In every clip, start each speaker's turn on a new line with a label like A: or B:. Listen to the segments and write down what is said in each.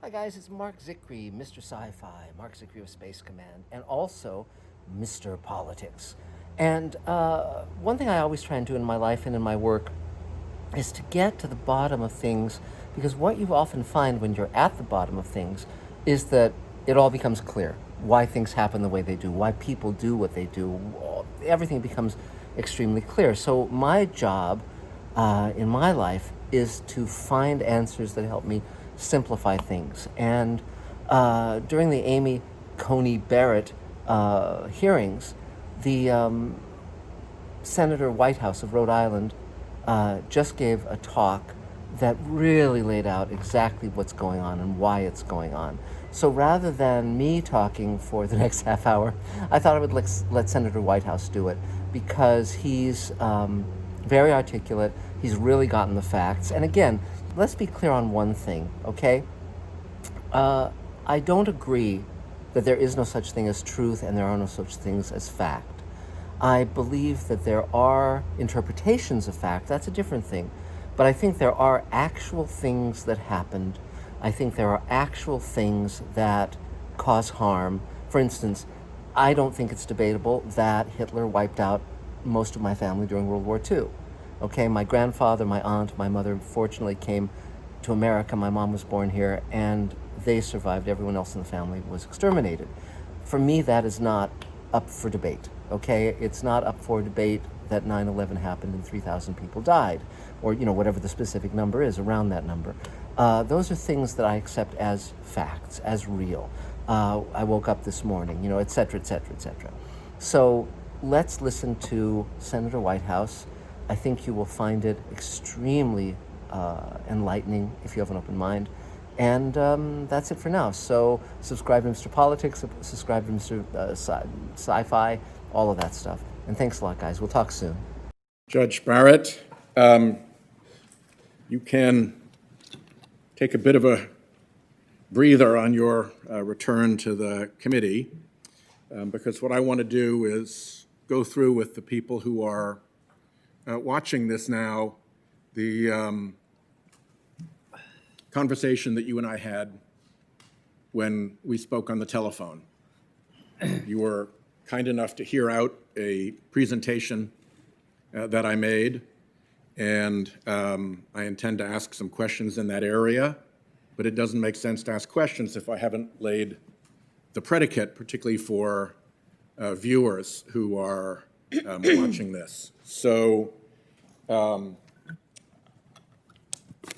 A: Hi guys, it's Mark Zicree, Mr. Sci-Fi, Mark Zicree of Space Command, and also Mr. Politics. And one thing I always try and do in my life and in my work is to get to the bottom of things, because what you often find when you're at the bottom of things is that it all becomes clear why things happen the way they do, why people do what they do. Everything becomes extremely clear. So my job in my life is to find answers that help me simplify things. And during the Amy Coney Barrett hearings, the Senator Whitehouse of Rhode Island just gave a talk that really laid out exactly what's going on and why it's going on. So rather than me talking for the next half hour, I thought I would let Senator Whitehouse do it because he's very articulate. He's really gotten the facts. And again, let's be clear on one thing, okay? Uh, I don't agree that there is no such thing as truth and there are no such things as fact. I believe that there are interpretations of fact. That's a different thing. But I think there are actual things that happened. I think there are actual things that cause harm. For instance, I don't think it's debatable that Hitler wiped out most of my family during World War II. Okay, my grandfather, my aunt, my mother fortunately came to America. My mom was born here, and they survived. Everyone else in the family was exterminated. For me, that is not up for debate. Okay, it's not up for debate that 9/11 happened and 3,000 people died, or whatever the specific number is around that number. Those are things that I accept as facts, as real. I woke up this morning, et cetera, et cetera, et cetera. So let's listen to Senator Whitehouse. I think you will find it extremely enlightening if you have an open mind. And that's it for now. So subscribe to Mr. Politics, subscribe to Mr. Sci-Fi, all of that stuff. And thanks a lot, guys. We'll talk soon.
B: Judge Barrett, you can take a bit of a breather on your return to the committee, because what I want to do is go through with the people who are watching this now the conversation that you and I had when we spoke on the telephone. You were kind enough to hear out a presentation that I made, and I intend to ask some questions in that area, but it doesn't make sense to ask questions if I haven't laid the predicate, particularly for viewers who are watching this. So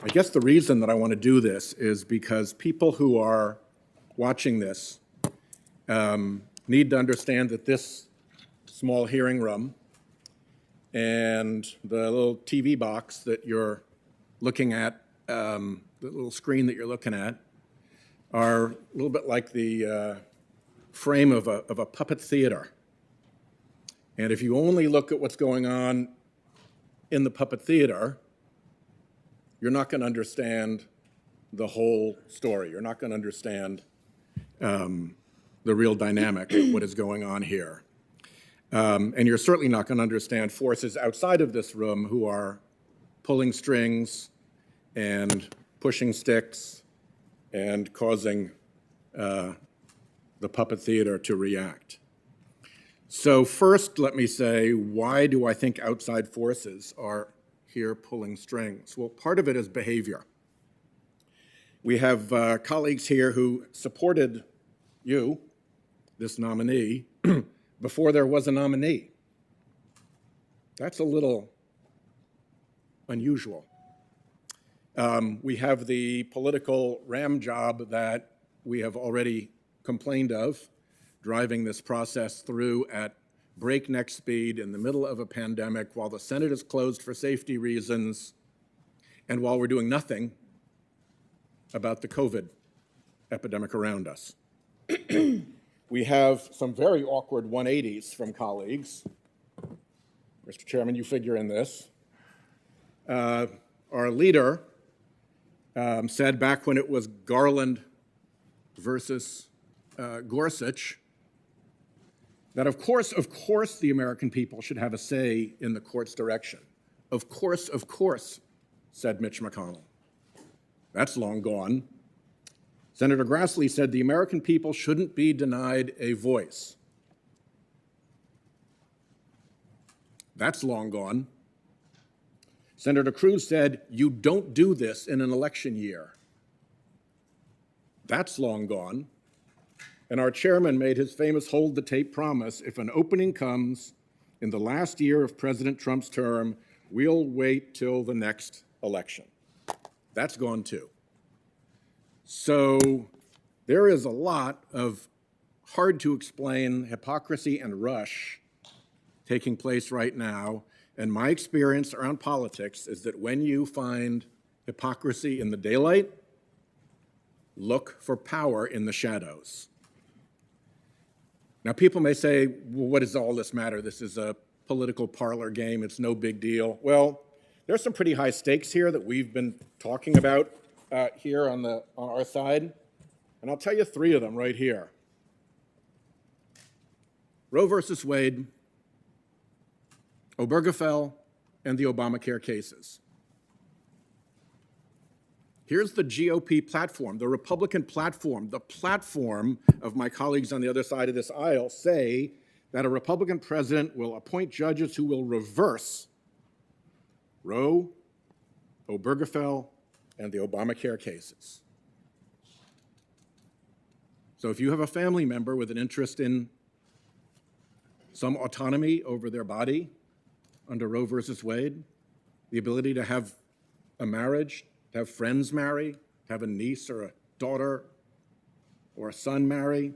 B: I guess the reason that I want to do this is because people who are watching this need to understand that this small hearing room and the little TV box that you're looking at, the little screen that you're looking at, are a little bit like the frame of a puppet theater. And if you only look at what's going on in the puppet theater, you're not going to understand the whole story. You're not going to understand the real dynamic of what is going on here. And you're certainly not going to understand forces outside of this room who are pulling strings and pushing sticks and causing the puppet theater to react. So first, let me say, why do I think outside forces are here pulling strings? Well, part of it is behavior. We have colleagues here who supported you, this nominee, before there was a nominee. That's a little unusual. We have the political ram job that we have already complained of, driving this process through at breakneck speed in the middle of a pandemic while the Senate is closed for safety reasons and while we're doing nothing about the COVID epidemic around us. We have some very awkward 180s from colleagues. Mr. Chairman, you figure in this. Our leader said back when it was Garland versus Gorsuch, that of course, the American people should have a say in the court's direction. Of course, said Mitch McConnell. That's long gone. Senator Grassley said the American people shouldn't be denied a voice. That's long gone. Senator Cruz said, you don't do this in an election year. That's long gone. And our chairman made his famous hold the tape promise, if an opening comes in the last year of President Trump's term, we'll wait till the next election. That's gone too. So there is a lot of hard to explain hypocrisy and rush taking place right now. And my experience around politics is that when you find hypocrisy in the daylight, look for power in the shadows. Now, people may say, well, what does all this matter? This is a political parlor game. It's no big deal. Well, there's some pretty high stakes here that we've been talking about here on our side. And I'll tell you three of them right here. Roe versus Wade, Obergefell, and the Obamacare cases. Here's the GOP platform, the Republican platform, the platform of my colleagues on the other side of this aisle say that a Republican president will appoint judges who will reverse Roe, Obergefell, and the Obamacare cases. So if you have a family member with an interest in some autonomy over their body under Roe versus Wade, the ability to have a marriage, to have friends marry, to have a niece or a daughter or a son marry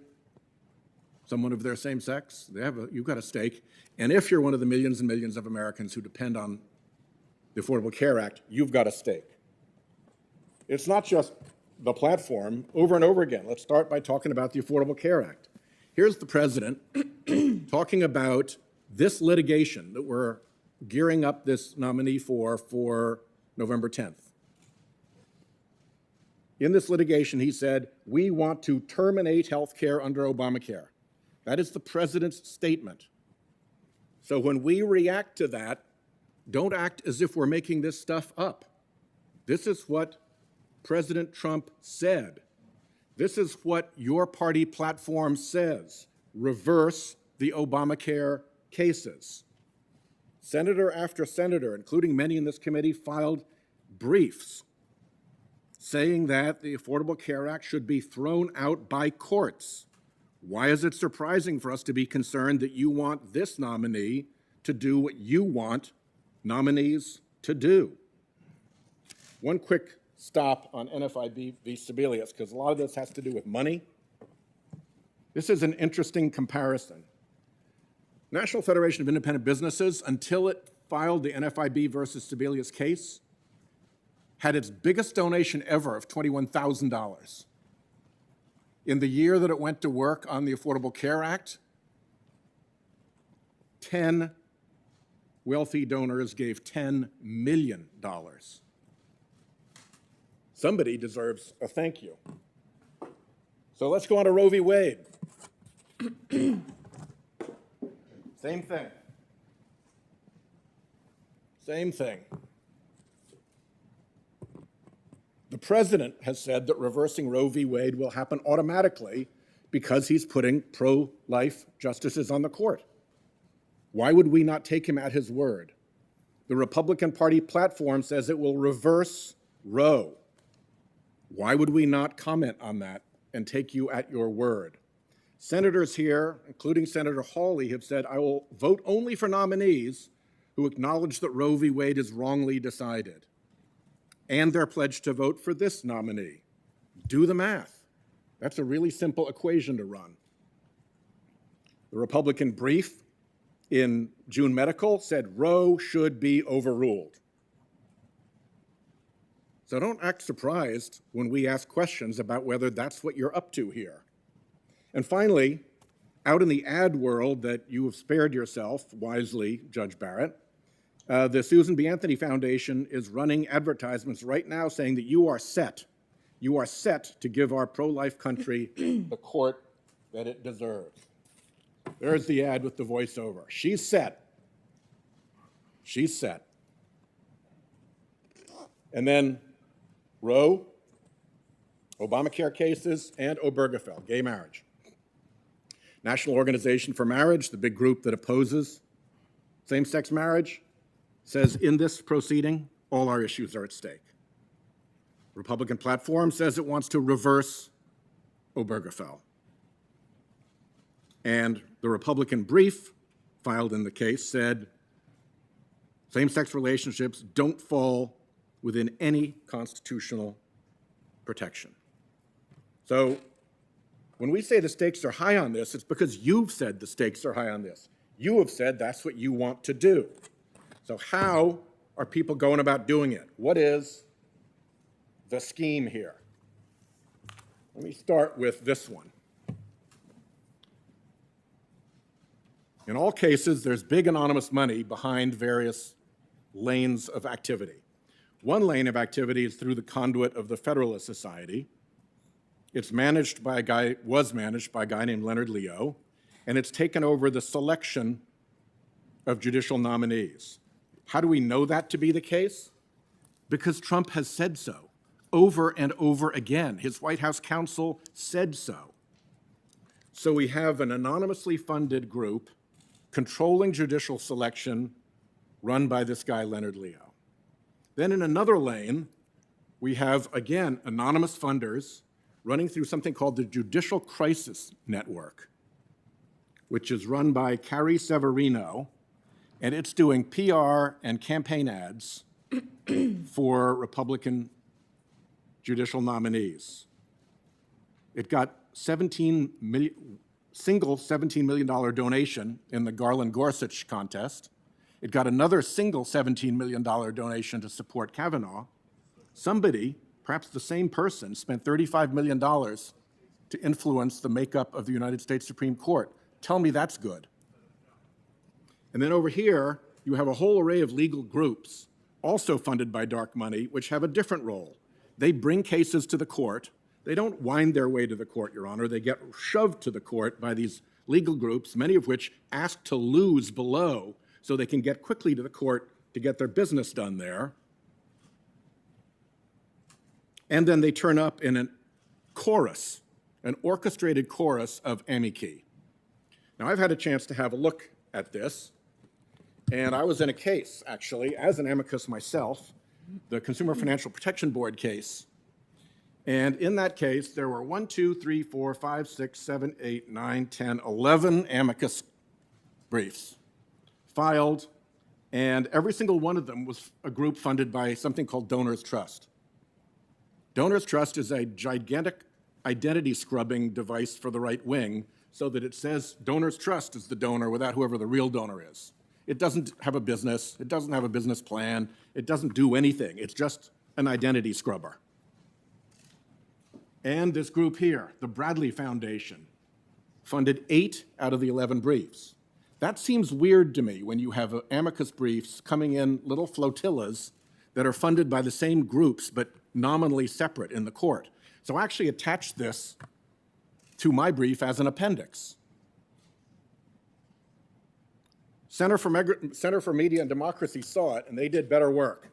B: someone of their same sex, you've got a stake. And if you're one of the millions and millions of Americans who depend on the Affordable Care Act, you've got a stake. It's not just the platform. Over and over again, let's start by talking about the Affordable Care Act. Here's the president talking about this litigation that we're gearing up this nominee for November 10th. In this litigation, he said, we want to terminate health care under Obamacare. That is the president's statement. So when we react to that, don't act as if we're making this stuff up. This is what President Trump said. This is what your party platform says. Reverse the Obamacare cases. Senator after senator, including many in this committee, filed briefs saying that the Affordable Care Act should be thrown out by courts. Why is it surprising for us to be concerned that you want this nominee to do what you want nominees to do? One quick stop on NFIB v. Sebelius, because a lot of this has to do with money. This is an interesting comparison. National Federation of Independent Businesses, until it filed the NFIB versus Sebelius case, had its biggest donation ever of $21,000. In the year that it went to work on the Affordable Care Act, 10 wealthy donors gave $10 million. Somebody deserves a thank you. So let's go on to Roe v. Wade. Same thing. Same thing. The president has said that reversing Roe v. Wade will happen automatically because he's putting pro-life justices on the court. Why would we not take him at his word? The Republican Party platform says it will reverse Roe. Why would we not comment on that and take you at your word? Senators here, including Senator Hawley, have said, I will vote only for nominees who acknowledge that Roe v. Wade is wrongly decided. And they're pledged to vote for this nominee. Do the math. That's a really simple equation to run. The Republican brief in June Medical said Roe should be overruled. So don't act surprised when we ask questions about whether that's what you're up to here. And finally, out in the ad world that you have spared yourself wisely, Judge Barrett, the Susan B. Anthony Foundation is running advertisements right now saying that you are set to give our pro-life country the court that it deserves. There's the ad with the voiceover. She's set. She's set. And then Roe, Obamacare cases, and Obergefell, gay marriage. National Organization for Marriage, the big group that opposes same-sex marriage, says in this proceeding, all our issues are at stake. Republican platform says it wants to reverse Obergefell. And the Republican brief filed in the case said same-sex relationships don't fall within any constitutional protection. So when we say the stakes are high on this, it's because you've said the stakes are high on this. You have said that's what you want to do. So how are people going about doing it? What is the scheme here? Let me start with this one. In all cases, there's big anonymous money behind various lanes of activity. One lane of activity is through the conduit of the Federalist Society. It's was managed by a guy named Leonard Leo, and it's taken over the selection of judicial nominees. How do we know that to be the case? Because Trump has said so over and over again. His White House counsel said so. So we have an anonymously funded group controlling judicial selection run by this guy, Leonard Leo. Then in another lane, we have, again, anonymous funders running through something called the Judicial Crisis Network, which is run by Carrie Severino, and it's doing PR and campaign ads for Republican judicial nominees. It got single $17 million donation in the Garland-Gorsuch contest. It got another single $17 million donation to support Kavanaugh. Somebody, perhaps the same person, spent $35 million to influence the makeup of the United States Supreme Court. Tell me that's good. And then over here, you have a whole array of legal groups, also funded by dark money, which have a different role. They bring cases to the court. They don't wind their way to the court, Your Honor. They get shoved to the court by these legal groups, many of which ask to lose below so they can get quickly to the court to get their business done there. And then they turn up in a chorus, an orchestrated chorus of amici. Now, I've had a chance to have a look at this, and I was in a case, actually, as an amicus myself, the Consumer Financial Protection Board case. And in that case, there were 11 amicus briefs filed, and every single one of them was a group funded by something called Donors Trust. Donors Trust is a gigantic identity scrubbing device for the right wing so that it says Donors Trust is the donor without whoever the real donor is. It doesn't have a business. It doesn't have a business plan. It doesn't do anything. It's just an identity scrubber. And this group here, the Bradley Foundation, funded 8 out of the 11 briefs. That seems weird to me when you have amicus briefs coming in little flotillas that are funded by the same groups but nominally separate in the court. So I actually attached this to my brief as an appendix. Center for Media and Democracy saw it, and they did better work.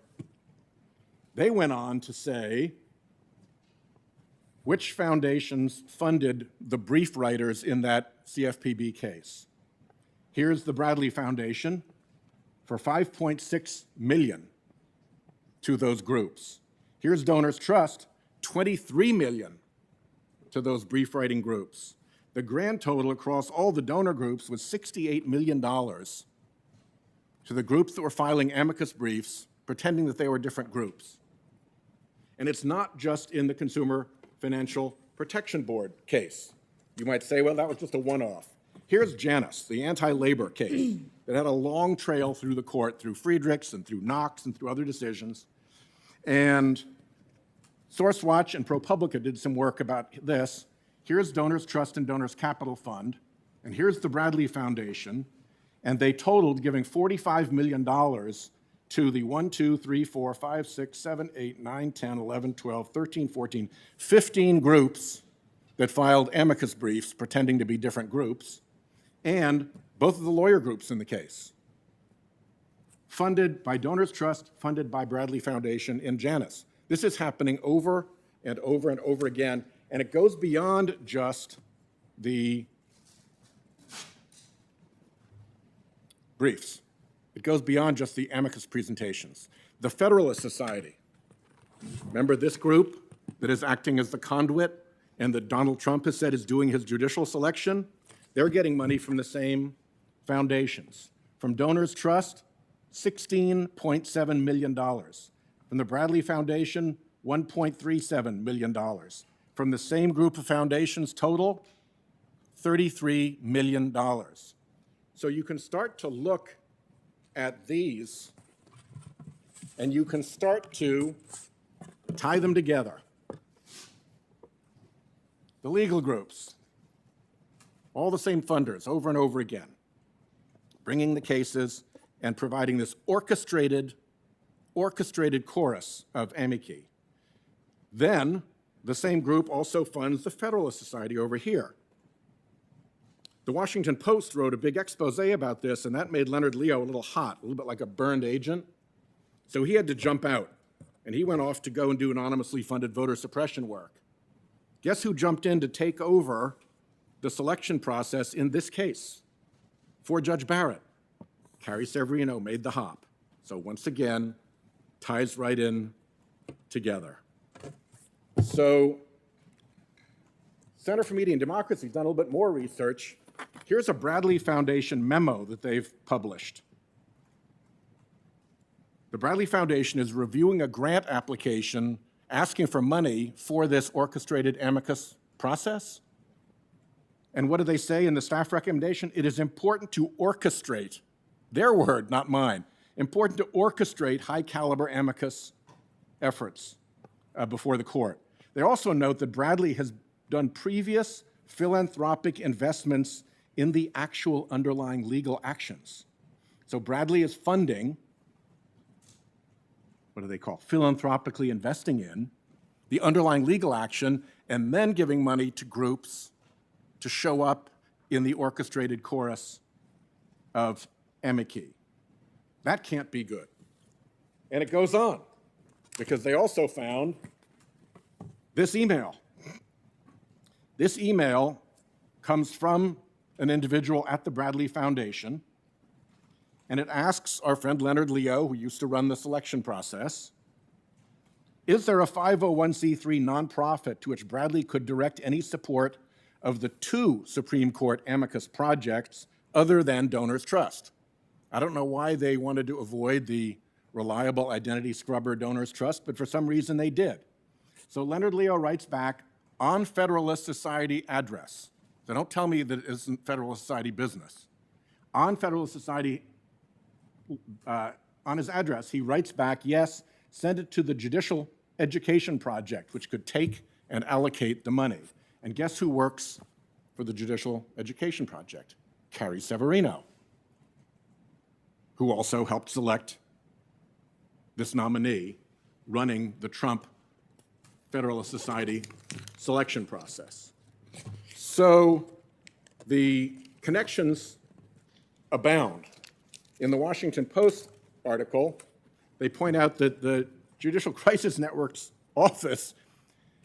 B: They went on to say which foundations funded the brief writers in that CFPB case. Here's the Bradley Foundation for $5.6 million to those groups. Here's Donors Trust, $23 million to those brief writing groups. The grand total across all the donor groups was $68 million to the groups that were filing amicus briefs, pretending that they were different groups. And it's not just in the Consumer Financial Protection Board case. You might say, well, that was just a one-off. Here's Janus, the anti-labor case that had a long trail through the court, through Friedrichs and through Knox and through other decisions. And SourceWatch and ProPublica did some work about this. Here's Donors Trust and Donors Capital Fund, and here's the Bradley Foundation, and they totaled giving $45 million to the 1, 2, 3, 4, 5, 6, 7, 8, 9, 10, 11, 12, 13, 14, 15 groups that filed amicus briefs pretending to be different groups, and both of the lawyer groups in the case. Funded by Donors Trust, funded by Bradley Foundation in Janus. This is happening over and over again. And it goes beyond just the briefs. It goes beyond just the amicus presentations. The Federalist Society, remember this group that is acting as the conduit and that Donald Trump has said is doing his judicial selection? They're getting money from the same foundations. From Donors Trust, $16.7 million. From the Bradley Foundation, $1.37 million. From the same group of foundations total, $33 million. So you can start to look at these and you can start to tie them together. The legal groups, all the same funders over and over again, bringing the cases and providing this orchestrated chorus of amici. Then the same group also funds the Federalist Society over here. The Washington Post wrote a big expose about this, and that made Leonard Leo a little hot, a little bit like a burned agent. So he had to jump out, and he went off to go and do anonymously funded voter suppression work. Guess who jumped in to take over the selection process in this case for Judge Barrett? Carrie Severino made the hop. So once again, ties right in together. So Center for Media and Democracy has done a little bit more research. Here's a Bradley Foundation memo that they've published. The Bradley Foundation is reviewing a grant application asking for money for this orchestrated amicus process. And what do they say in the staff recommendation? It is important to orchestrate, their word, not mine, important to orchestrate high-caliber amicus efforts before the court. They also note that Bradley has done previous philanthropic investments in the actual underlying legal actions. So Bradley is funding, what do they call, philanthropically investing in the underlying legal action and then giving money to groups to show up in the orchestrated chorus of amici. That can't be good. And it goes on, because they also found this email. This email comes from an individual at the Bradley Foundation, and it asks our friend Leonard Leo, who used to run the selection process, is there a 501c3 nonprofit to which Bradley could direct any support of the 2 Supreme Court amicus projects other than Donors Trust? I don't know why they wanted to avoid the reliable identity scrubber Donors Trust, but for some reason they did. So Leonard Leo writes back on Federalist Society address. So don't tell me that it isn't Federalist Society business. On Federalist Society, on his address, he writes back, yes, send it to the Judicial Education Project, which could take and allocate the money. And guess who works for the Judicial Education Project? Carrie Severino, who also helped select this nominee running the Trump Federalist Society selection process. So the connections abound. In the Washington Post article, they point out that the Judicial Crisis Network's office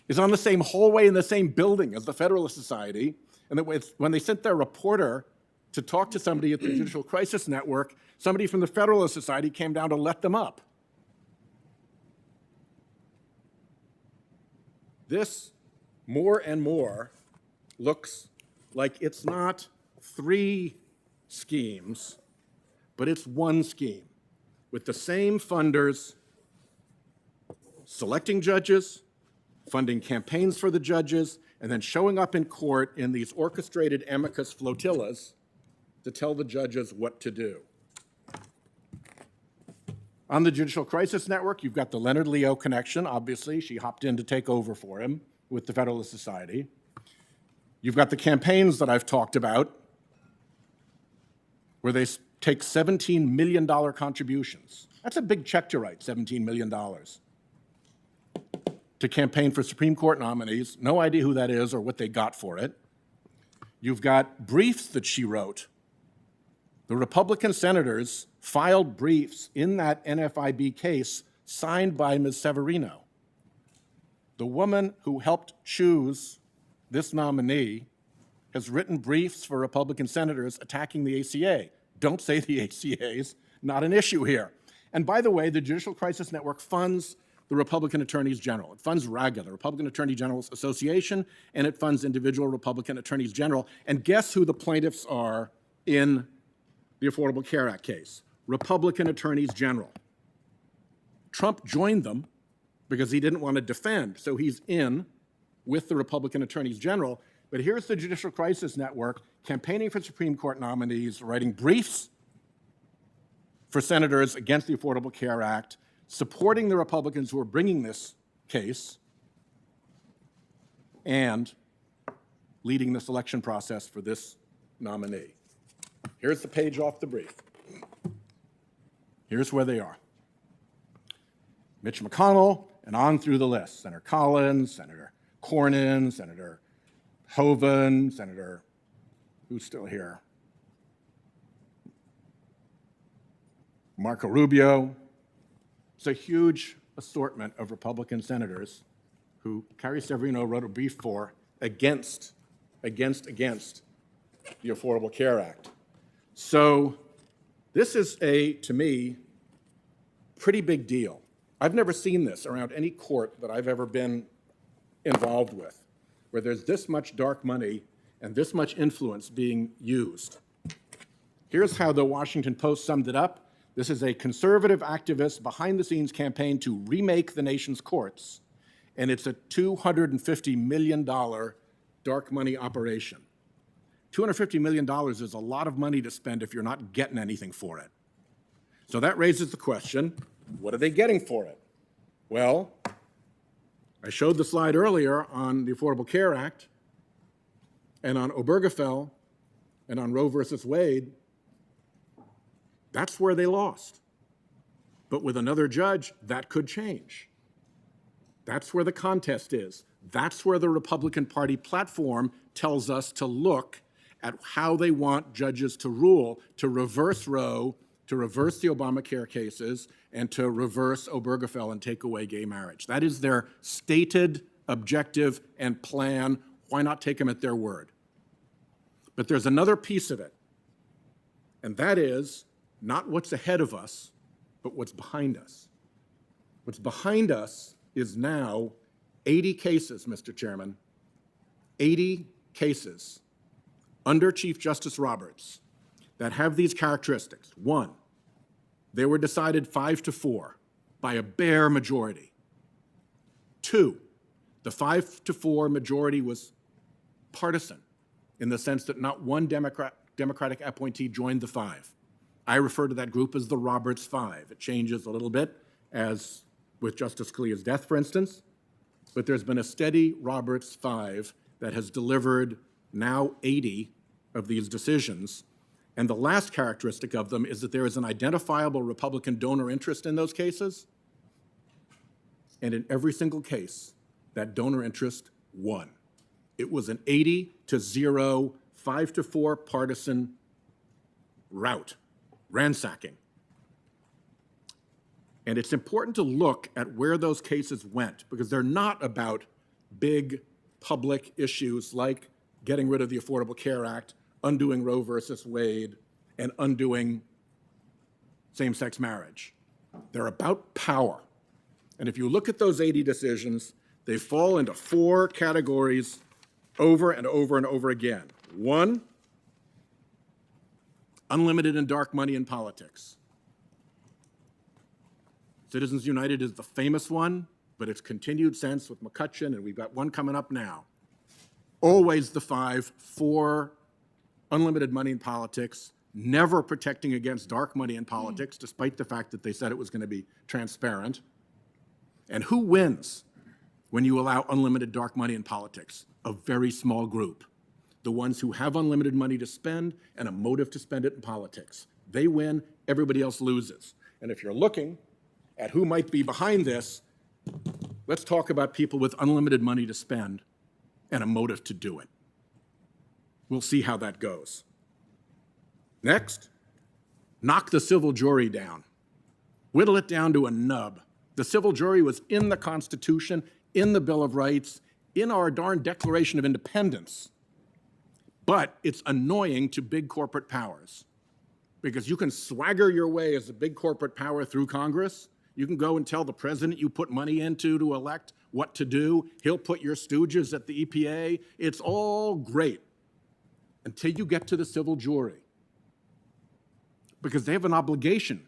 B: is on the same hallway in the same building as the Federalist Society, and that when they sent their reporter to talk to somebody at the Judicial Crisis Network, somebody from the Federalist Society came down to let them up. This, more and more, looks like it's not 3 schemes, but it's 1 scheme, with the same funders selecting judges, funding campaigns for the judges, and then showing up in court in these orchestrated amicus flotillas to tell the judges what to do. On the Judicial Crisis Network, you've got the Leonard Leo connection, obviously. She hopped in to take over for him with the Federalist Society. You've got the campaigns that I've talked about, where they take $17 million contributions. That's a big check to write, $17 million, to campaign for Supreme Court nominees. No idea who that is or what they got for it. You've got briefs that she wrote. The Republican senators filed briefs in that NFIB case signed by Ms. Severino. the woman who helped choose this nominee has written briefs for Republican senators attacking the ACA. Don't say the ACA is not an issue here. And by the way, the Judicial Crisis Network funds the Republican Attorneys General. It funds RAGA, the Republican Attorney General's Association, and it funds individual Republican Attorneys General. And guess who the plaintiffs are in the Affordable Care Act case? Republican Attorneys General. Trump joined them because he didn't want to defend, so he's in with the Republican Attorneys General. But here's the Judicial Crisis Network campaigning for Supreme Court nominees, writing briefs for senators against the Affordable Care Act, supporting the Republicans who are bringing this case, and leading the selection process for this nominee. Here's the page off the brief. Here's where they are. Mitch McConnell, and on through the list. Senator Collins, Senator Cornyn, Senator Hoeven, Senator, who's still here? Marco Rubio. It's a huge assortment of Republican senators who Carrie Severino wrote a brief for against the Affordable Care Act. So this is to me, pretty big deal. I've never seen this around any court that I've ever been involved with, where there's this much dark money and this much influence being used. Here's how the Washington Post summed it up. This is a conservative activist behind-the-scenes campaign to remake the nation's courts, and it's a $250 million dark money operation. $250 million is a lot of money to spend if you're not getting anything for it. So that raises the question, what are they getting for it? Well, I showed the slide earlier on the Affordable Care Act and on Obergefell and on Roe versus Wade. That's where they lost. But with another judge, that could change. That's where the contest is. That's where the Republican Party platform tells us to look at how they want judges to rule, to reverse Roe, to reverse the Obamacare cases, and to reverse Obergefell and take away gay marriage. That is their stated objective and plan. Why not take them at their word? But there's another piece of it, and that is not what's ahead of us, but what's behind us. What's behind us is now 80 cases, Mr. Chairman, 80 cases under Chief Justice Roberts that have these characteristics. One, they were decided 5-4 by a bare majority. Two, the 5-4 majority was partisan in the sense that not one Democratic appointee joined the five. I refer to that group as the Roberts Five. It changes a little bit, as with Justice Scalia's death, for instance, but there's been a steady Roberts Five that has delivered now 80 of these decisions. And the last characteristic of them is that there is an identifiable Republican donor interest in those cases. And in every single case, that donor interest won. It was an 80-0, 5-4 partisan rout, ransacking. And it's important to look at where those cases went, because they're not about big public issues like getting rid of the Affordable Care Act, undoing Roe versus Wade, and undoing same-sex marriage. They're about power. And if you look at those 80 decisions, they fall into 4 categories over and over and over again. 1, unlimited and dark money in politics. Citizens United is the famous one, but it's continued since with McCutcheon, and we've got one coming up now. Always the 5 for unlimited money in politics, never protecting against dark money in politics, despite the fact that they said it was going to be transparent. And who wins when you allow unlimited dark money in politics? A very small group. The ones who have unlimited money to spend and a motive to spend it in politics. They win, everybody else loses. And if you're looking at who might be behind this, let's talk about people with unlimited money to spend and a motive to do it. We'll see how that goes. Next, knock the civil jury down. Whittle it down to a nub. The civil jury was in the Constitution, in the Bill of Rights, in our darn Declaration of Independence. But it's annoying to big corporate powers because you can swagger your way as a big corporate power through Congress. You can go and tell the president you put money into to elect what to do. He'll put your stooges at the EPA. It's all great until you get to the civil jury, because they have an obligation,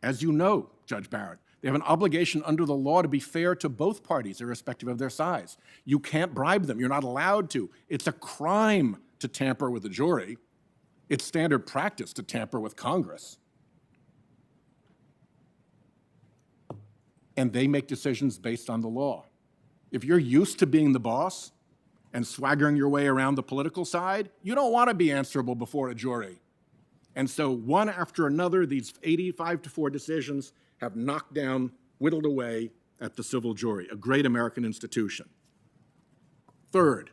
B: as you know, Judge Barrett. They have an obligation under the law to be fair to both parties, irrespective of their size. You can't bribe them. You're not allowed to. It's a crime to tamper with a jury. It's standard practice to tamper with Congress. And they make decisions based on the law. If you're used to being the boss and swaggering your way around the political side, you don't want to be answerable before a jury. And so one after another, these 85-4 decisions have knocked down, whittled away at the civil jury, a great American institution. Third,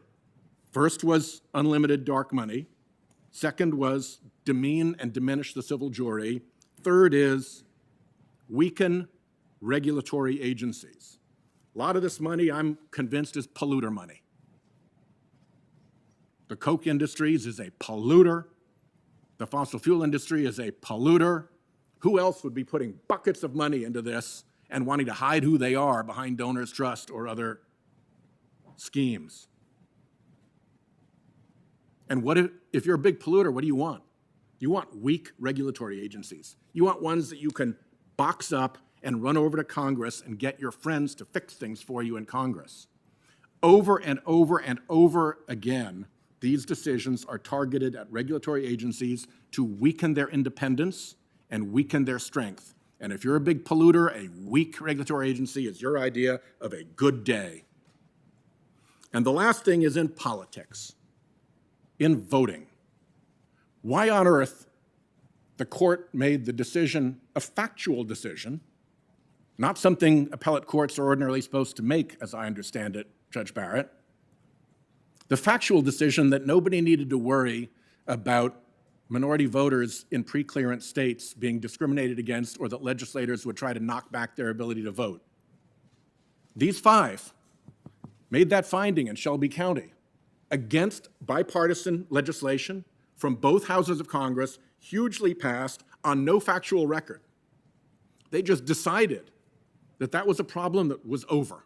B: first was unlimited dark money. Second was demean and diminish the civil jury. Third is weaken regulatory agencies. A lot of this money, I'm convinced, is polluter money. The Coke Industries is a polluter. The fossil fuel industry is a polluter. Who else would be putting buckets of money into this and wanting to hide who they are behind donors' trust or other schemes? And what if you're a big polluter, what do you want? You want weak regulatory agencies. You want ones that you can box up and run over to Congress and get your friends to fix things for you in Congress. Over and over and over again, these decisions are targeted at regulatory agencies to weaken their independence and weaken their strength. And if you're a big polluter, a weak regulatory agency is your idea of a good day. And the last thing is in politics, in voting. Why on earth the court made the decision a factual decision, not something appellate courts are ordinarily supposed to make, as I understand it, Judge Barrett, the factual decision that nobody needed to worry about minority voters in pre-clearance states being discriminated against or that legislators would try to knock back their ability to vote. These five made that finding in Shelby County against bipartisan legislation from both houses of Congress, hugely passed on no factual record. They just decided that that was a problem that was over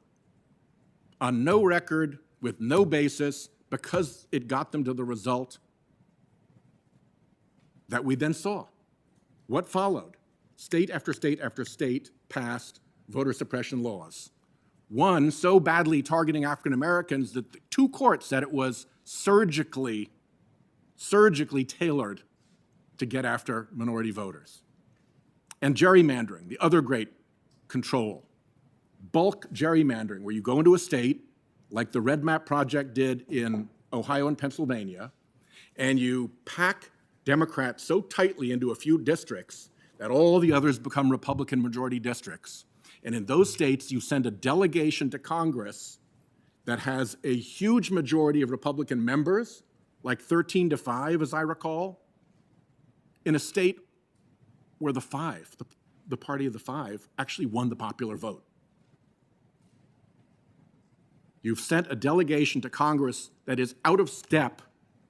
B: on no record, with no basis, because it got them to the result that we then saw. What followed? State after state after state passed voter suppression laws. One so badly targeting African Americans that the two courts said it was surgically tailored to get after minority voters. And gerrymandering, the other great control. Bulk gerrymandering, where you go into a state, like the Red Map Project did in Ohio and Pennsylvania, and you pack Democrats so tightly into a few districts that all the others become Republican majority districts. And in those states, you send a delegation to Congress that has a huge majority of Republican members, like 13-5, as I recall, in a state where the five, the party of the five, actually won the popular vote. You've sent a delegation to Congress that is out of step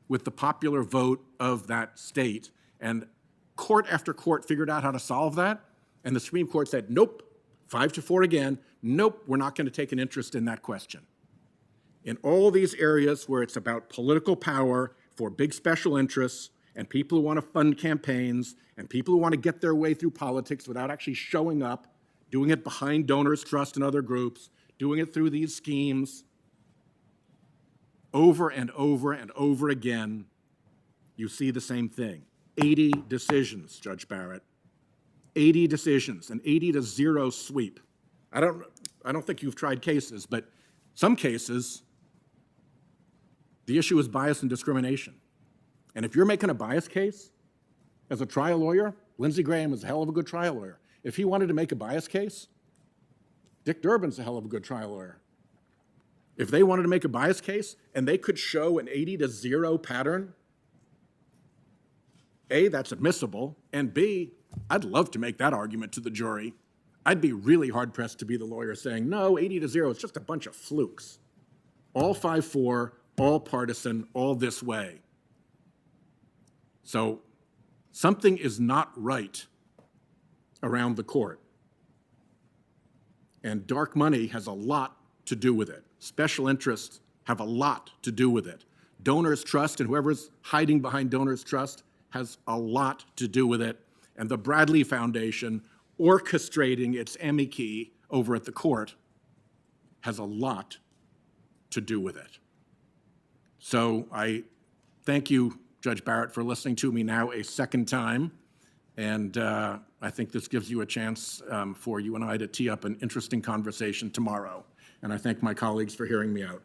B: with the popular vote of that state. And court after court figured out how to solve that. And the Supreme Court said, nope, 5-4 again. Nope, we're not going to take an interest in that question. In all these areas where it's about political power for big special interests and people who want to fund campaigns and people who want to get their way through politics without actually showing up, doing it behind donors' trust and other groups, doing it through these schemes, over and over and over again, you see the same thing. 80 decisions, Judge Barrett. 80 decisions, an 80-0 sweep. I don't think you've tried cases, but some cases, the issue is bias and discrimination. And if you're making a bias case as a trial lawyer, Lindsey Graham is a hell of a good trial lawyer. If he wanted to make a bias case, Dick Durbin's a hell of a good trial lawyer. If they wanted to make a bias case and they could show an 80-0 pattern, A, that's admissible, and B, I'd love to make that argument to the jury. I'd be really hard-pressed to be the lawyer saying, no, 80-0 is just a bunch of flukes. All 5-4, all partisan, all this way. So something is not right around the court. And dark money has a lot to do with it. Special interests have a lot to do with it. Donors' trust and whoever's hiding behind donors' trust has a lot to do with it. And the Bradley Foundation orchestrating its amici over at the court has a lot to do with it. So I thank you, Judge Barrett, for listening to me now a second time. And I think this gives you a chance for you and I to tee up an interesting conversation tomorrow. And I thank my colleagues for hearing me out.